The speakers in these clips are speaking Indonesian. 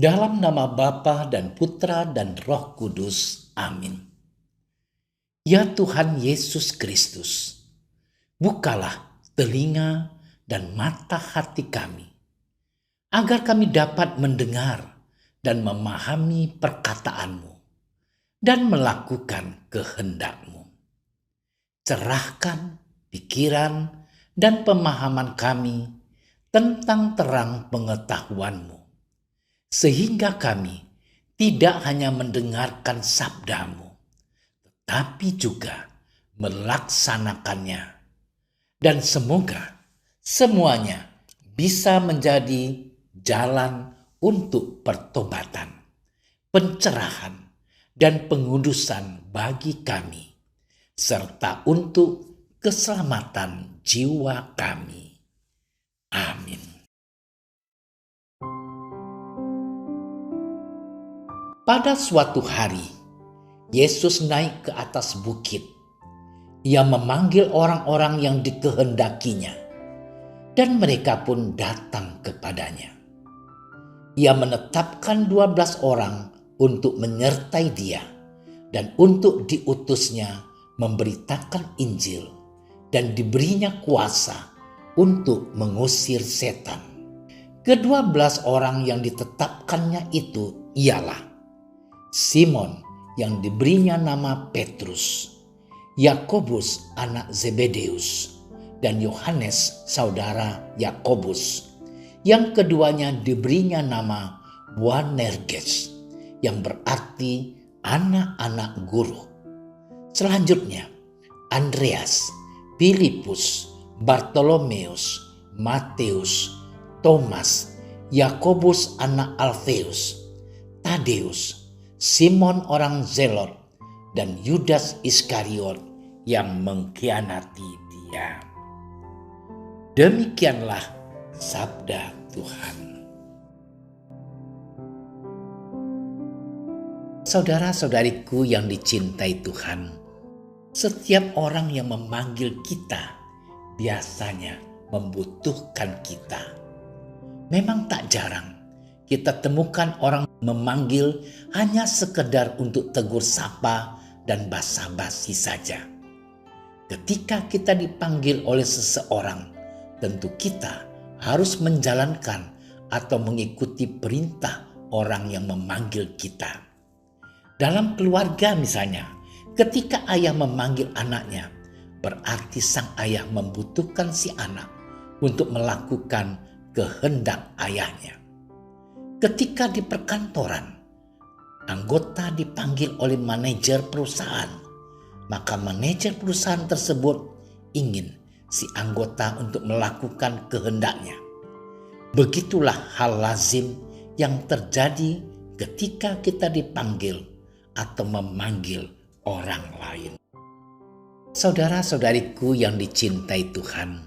Dalam nama Bapa dan Putra dan Roh Kudus. Amin. Ya Tuhan Yesus Kristus, bukalah telinga dan mata hati kami, agar kami dapat mendengar dan memahami perkataanmu dan melakukan kehendak-Mu. Cerahkan pikiran dan pemahaman kami tentang terang pengetahuan-Mu, sehingga kami tidak hanya mendengarkan sabda-Mu, tetapi juga melaksanakannya. Dan semoga semuanya bisa menjadi jalan untuk pertobatan, pencerahan, dan pengudusan bagi kami, serta untuk keselamatan jiwa kami. Amin. Pada suatu hari, Yesus naik ke atas bukit. Ia memanggil orang-orang yang dikehendakinya, dan mereka pun datang kepadanya. Ia menetapkan 12 orang untuk menyertai dia dan untuk diutusnya memberitakan Injil, dan diberinya kuasa untuk mengusir setan. Ke-12 orang yang ditetapkannya itu ialah Simon yang diberinya nama Petrus, Yakobus anak Zebedeus, dan Yohanes saudara Yakobus. Yang keduanya diberinya nama Boanerges, yang berarti anak-anak guru. Selanjutnya Andreas, Filipus, Bartolomeus, Matius, Thomas, Yakobus anak Alfeus, Tadeus, Simon orang Zelot, dan Yudas Iskariot yang mengkhianati dia. Demikianlah sabda Tuhan. Saudara-saudariku yang dicintai Tuhan, setiap orang yang memanggil kita biasanya membutuhkan kita. Memang tak jarang kita temukan orang memanggil hanya sekedar untuk tegur sapa dan basa-basi saja. Ketika kita dipanggil oleh seseorang, tentu kita harus menjalankan atau mengikuti perintah orang yang memanggil kita. Dalam keluarga misalnya, ketika ayah memanggil anaknya, berarti sang ayah membutuhkan si anak untuk melakukan kehendak ayahnya. Ketika di perkantoran, anggota dipanggil oleh manajer perusahaan, maka manajer perusahaan tersebut ingin si anggota untuk melakukan kehendaknya. Begitulah hal lazim yang terjadi ketika kita dipanggil atau memanggil orang lain. Saudara-saudariku yang dicintai Tuhan,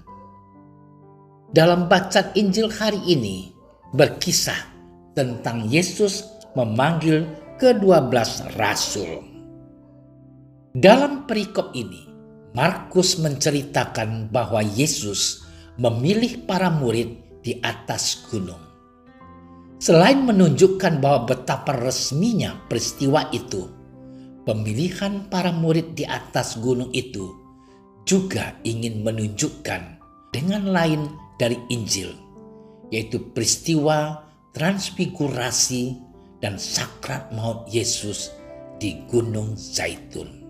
dalam bacaan Injil hari ini berkisah tentang Yesus memanggil ke-12 rasul. Dalam perikop ini, Markus menceritakan bahwa Yesus memilih para murid di atas gunung. Selain menunjukkan bahwa betapa resminya peristiwa itu, pemilihan para murid di atas gunung itu juga ingin menunjukkan dengan lain dari Injil, yaitu peristiwa transfigurasi dan sakrat maut Yesus di Gunung Zaitun.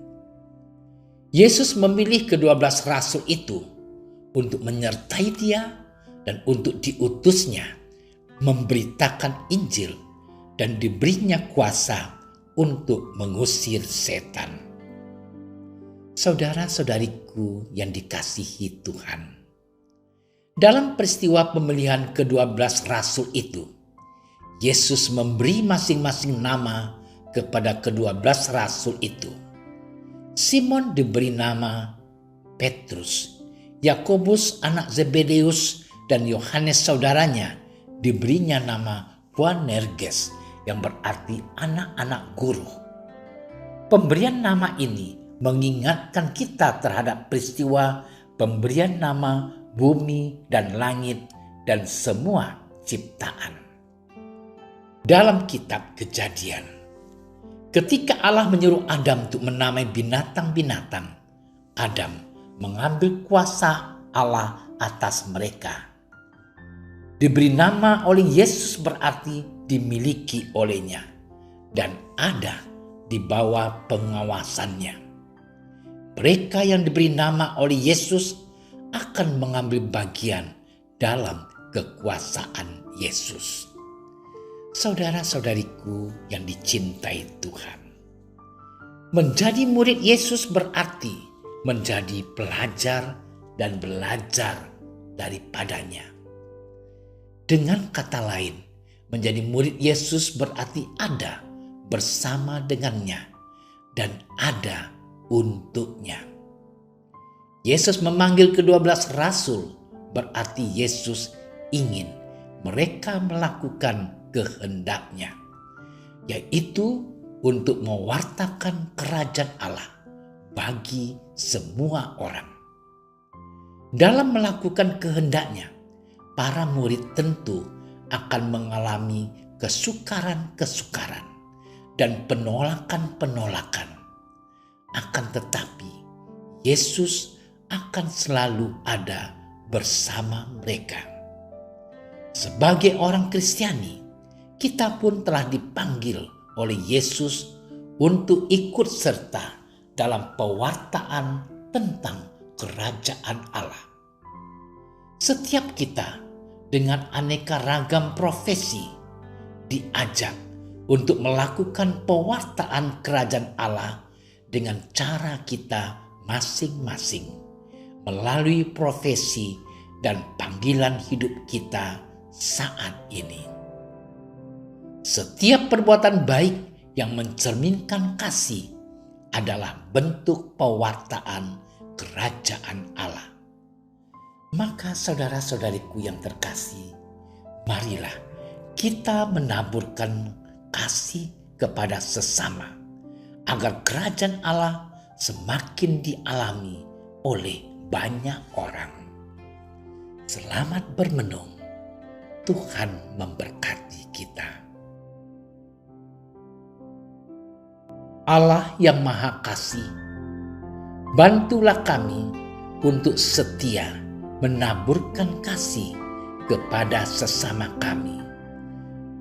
Yesus memilih ke-12 rasul itu untuk menyertai dia dan untuk diutusnya memberitakan Injil dan diberinya kuasa untuk mengusir setan. Saudara-saudariku yang dikasihi Tuhan, dalam peristiwa pemilihan ke-12 rasul itu, Yesus memberi masing-masing nama kepada ke-12 rasul itu. Simon diberi nama Petrus, Yakobus anak Zebedeus dan Yohanes saudaranya diberinya nama Boanerges, yang berarti anak-anak guru. Pemberian nama ini mengingatkan kita terhadap peristiwa pemberian nama bumi dan langit dan semua ciptaan. Dalam kitab Kejadian, ketika Allah menyuruh Adam untuk menamai binatang-binatang, Adam mengambil kuasa Allah atas mereka. Diberi nama oleh Yesus berarti dimiliki olehnya dan ada di bawah pengawasannya. Mereka yang diberi nama oleh Yesus akan mengambil bagian dalam kekuasaan Yesus. Saudara-saudariku yang dicintai Tuhan, menjadi murid Yesus berarti menjadi pelajar dan belajar daripadanya. Dengan kata lain, menjadi murid Yesus berarti ada bersama dengannya dan ada untuknya. Yesus memanggil ke-12 rasul berarti Yesus ingin mereka melakukan kehendaknya, yaitu untuk mewartakan kerajaan Allah bagi semua orang. Dalam melakukan kehendaknya, para murid tentu akan mengalami kesukaran-kesukaran dan penolakan-penolakan. Akan tetapi, Yesus akan selalu ada bersama mereka. Sebagai orang Kristiani, kita pun telah dipanggil oleh Yesus untuk ikut serta dalam pewartaan tentang kerajaan Allah. Setiap kita dengan aneka ragam profesi diajak untuk melakukan pewartaan kerajaan Allah dengan cara kita masing-masing melalui profesi dan panggilan hidup kita saat ini. Setiap perbuatan baik yang mencerminkan kasih adalah bentuk pewartaan kerajaan Allah. Maka saudara-saudariku yang terkasih, marilah kita menaburkan kasih kepada sesama agar kerajaan Allah semakin dialami oleh banyak orang. Selamat bermenung. Tuhan memberkati kita. Allah yang Maha Kasih, bantulah kami untuk setia menaburkan kasih kepada sesama kami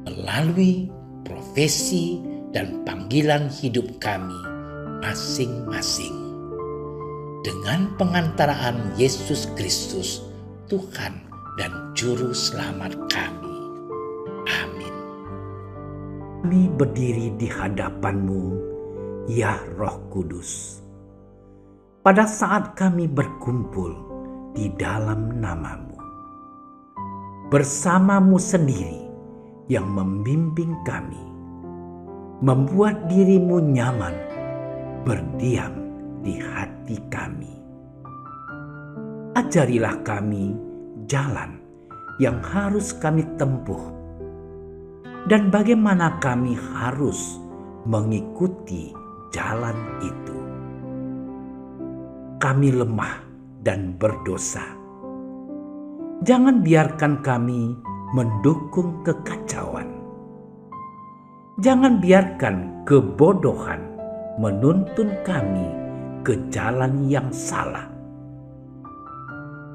melalui profesi dan panggilan hidup kami masing-masing. Dengan pengantaraan Yesus Kristus, Tuhan dan Juru Selamat kami. Amin. Kami berdiri di hadapan-Mu, ya Roh Kudus, pada saat kami berkumpul di dalam nama-Mu, bersama-Mu sendiri yang membimbing kami, membuat diri-Mu nyaman berdiam di hati kami. Ajarilah kami jalan yang harus kami tempuh dan bagaimana kami harus mengikuti jalan itu. Kami lemah dan berdosa. Jangan biarkan kami mendukung kekacauan. Jangan biarkan kebodohan menuntun kami ke jalan yang salah.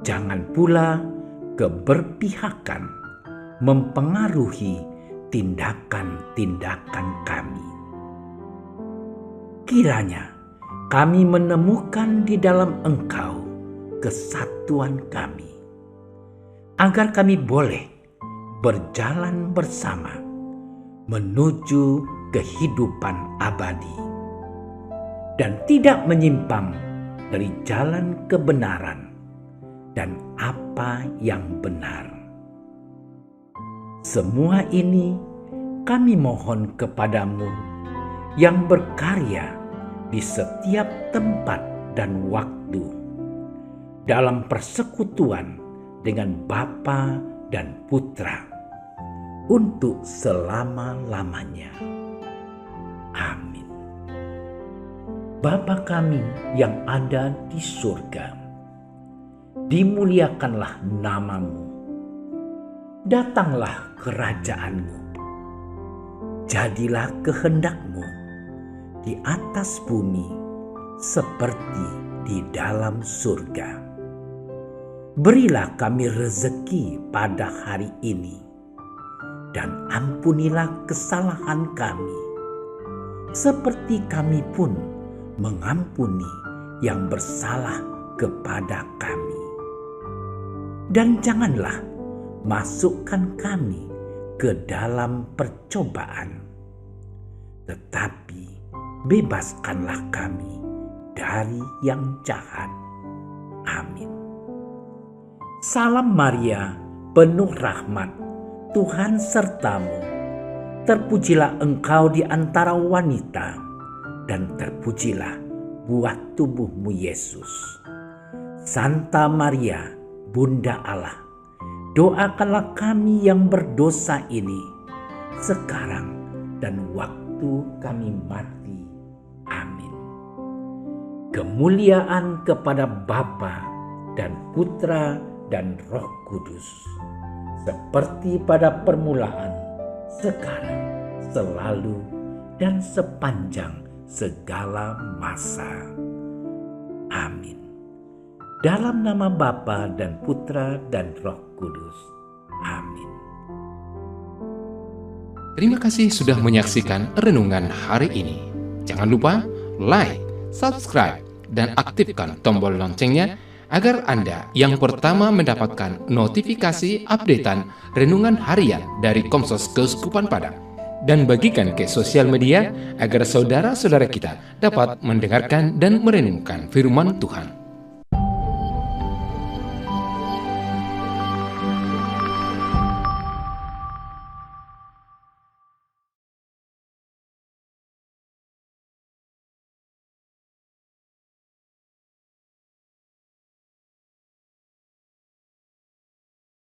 Jangan pula keberpihakan mempengaruhi tindakan-tindakan kami. Kiranya kami menemukan di dalam Engkau kesatuan kami, agar kami boleh berjalan bersama menuju kehidupan abadi dan tidak menyimpang dari jalan kebenaran dan apa yang benar. Semua ini kami mohon kepadamu yang berkarya di setiap tempat dan waktu dalam persekutuan dengan Bapa dan Putra untuk selama-lamanya. Amin. Bapa kami yang ada di surga, dimuliakanlah nama-Mu. Datanglah kerajaan-Mu. jadilah kehendak-Mu di atas bumi seperti di dalam surga. Berilah kami rezeki pada hari ini, dan ampunilah kesalahan kami, seperti kami pun mengampuni yang bersalah kepada kami. Dan janganlah masukkan kami ke dalam percobaan, tetapi bebaskanlah kami dari yang jahat. Amin. Salam Maria, penuh rahmat, Tuhan sertamu. Terpujilah engkau di antara wanita, dan terpujilah buah tubuhmu Yesus. Santa Maria, Bunda Allah, doakanlah kami yang berdosa ini, sekarang dan waktu kami mati. Amin. Kemuliaan kepada Bapa dan Putra dan Roh Kudus, seperti pada permulaan, sekarang, selalu, dan sepanjang segala masa. Amin. Dalam nama Bapa dan Putra dan Roh Kudus. Amin. Terima kasih sudah menyaksikan renungan hari ini. Jangan lupa like, subscribe, dan aktifkan tombol loncengnya agar Anda yang pertama mendapatkan notifikasi updatean renungan harian dari Komsos Keuskupan Padang. Dan bagikan ke sosial media agar saudara-saudara kita dapat mendengarkan dan merenungkan firman Tuhan.